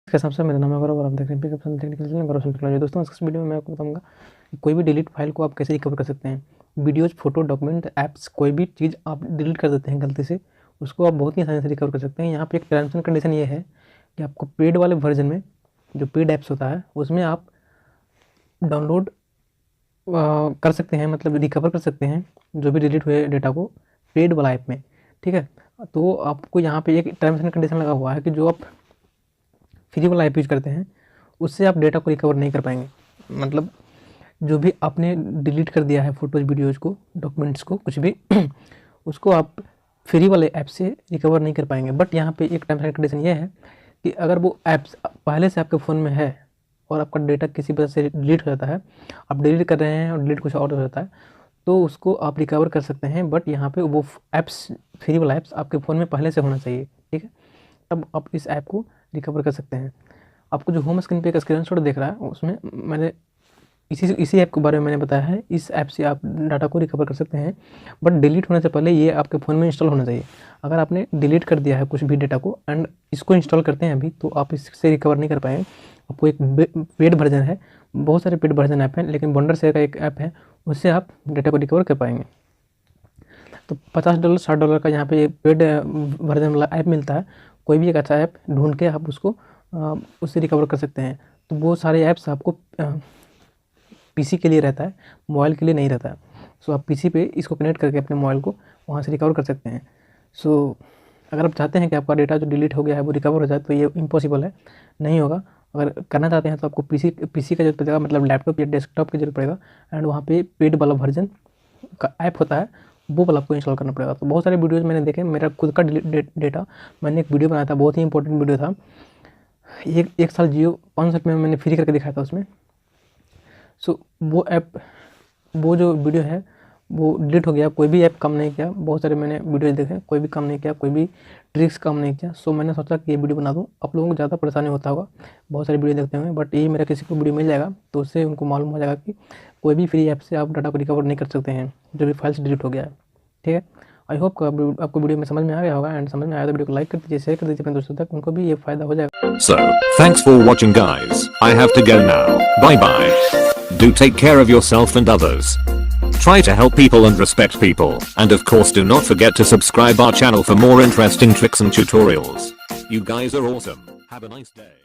कैसा सब मेरा नाम है गौरव और आप देख रहे हैं पसंद टेक्निकल चैनल गौरव टेक्नोलॉजी। दोस्तों इस वीडियो में मैं आपको बताऊंगा कि कोई भी डिलीट फाइल को आप कैसे रिकवर कर सकते हैं। वीडियोज़, फोटो, डॉक्यूमेंट, ऐप्स, कोई भी चीज़ आप डिलीट कर देते हैं गलती से, उसको आप बहुत ही आसानी से रिकवर कर सकते हैं। यहाँ पे एक टर्म्स एंड कंडीशन ये है कि आपको पेड वाले वर्जन में, जो पेड ऐप्स होता है उसमें आप डाउनलोड कर सकते हैं, मतलब रिकवर कर सकते हैं जो भी डिलीट हुए डेटा को पेड वाला ऐप में। ठीक है, तो आपको यहाँ पे एक टर्म्स एंड कंडीशन लगा हुआ है कि जो आप फ्री वाला ऐप यूज करते हैं उससे आप डेटा को रिकवर नहीं कर पाएंगे। मतलब जो भी आपने डिलीट कर दिया है, फोटोज़, वीडियोज़ को, डॉक्यूमेंट्स को, कुछ भी उसको आप फ्री वाले ऐप से रिकवर नहीं कर पाएंगे। बट यहाँ पे एक टर्म्स एंड कंडीशन ये है कि अगर वो ऐप्स पहले से आपके फ़ोन में है और आपका डेटा किसी वजह से डिलीट हो जाता है, आप डिलीट कर रहे हैं और डिलीट कुछ और हो जाता है, तो उसको आप रिकवर कर सकते हैं। बट यहाँ पे वो ऐप्स, फ्री वाला ऐप्स आपके फ़ोन में पहले से होना चाहिए। ठीक है, तब आप इस ऐप को रिकवर कर सकते हैं। आपको जो होम स्क्रीन पे एक स्क्रीनशॉट दिख रहा है उसमें मैंने इसी ऐप के बारे में मैंने बताया है। इस ऐप से आप डाटा को रिकवर कर सकते हैं, बट डिलीट होने से पहले ये आपके फ़ोन में इंस्टॉल होना चाहिए। अगर आपने डिलीट कर दिया है कुछ भी डेटा को एंड इसको इंस्टॉल करते हैं अभी, तो आप इससे रिकवर नहीं कर पाएंगे। आपको एक पेड वर्जन है, बहुत सारे पेड वर्जन ऐप हैं, लेकिन वंडरशेयर का एक ऐप है, उससे आप डेटा को रिकवर कर पाएंगे। तो $50 $60 का यहाँ पे पेड वर्जन वाला ऐप मिलता है। कोई भी एक अच्छा ऐप ढूंढ के आप उसको उससे रिकवर कर सकते हैं। तो वो सारे ऐप्स आपको पीसी के लिए रहता है, मोबाइल के लिए नहीं रहता है। सो आप पीसी पे इसको कनेक्ट करके अपने मोबाइल को वहाँ से रिकवर कर सकते हैं। सो अगर आप चाहते हैं कि आपका डेटा जो डिलीट हो गया है वो रिकवर हो जाए, तो ये इम्पॉसिबल है, नहीं होगा। अगर करना चाहते हैं तो आपको पीसी का जरूरत पड़ेगा, मतलब लैपटॉप या डेस्कटॉप की जरूरत पड़ेगा, एंड वहाँ पे पेड वाला वर्जन का ऐप होता है, वो वाला आपको इंस्टॉल करना पड़ेगा। तो बहुत सारे वीडियोज़ मैंने देखे, मेरा खुद का डेटा, मैंने एक वीडियो बनाया था, बहुत ही इंपॉर्टेंट वीडियो था। एक साल जियो 500 रुपये में मैंने फ्री करके दिखाया था उसमें। सो वो जो वीडियो है वो डिलीट हो गया, कोई भी ऐप काम नहीं किया। बहुत सारे मैंने वीडियोज़ देखे, कोई भी काम नहीं किया, कोई भी ट्रिक्स काम नहीं किया। सो मैंने सोचा कि ये वीडियो बना दूँ। आप लोगों को ज़्यादा परेशानी होता होगा बहुत सारी वीडियो देखते हुए, बट ये मेरा किसी को वीडियो मिल जाएगा तो उससे उनको मालूम हो जाएगा कि कोई भी फ्री ऐप से आप डाटा को रिकवर नहीं कर सकते हैं जो भी फाइल्स डिलीट हो गया है। ठीक है, आई होप आपको वीडियो में समझ में आ गया होगा, एंड समझ में आया तो वीडियो को लाइक कर दीजिए, शेयर कर दीजिए अपने दोस्तों तक, उनको भी ये फायदा हो जाएगा। So, thanks for watching guys. I have to go now. Bye bye. Do take care of yourself and others. Try to help people and respect people. And of course do not forget to subscribe our channel for more interesting tricks and tutorials. You guys are awesome. Have a nice day.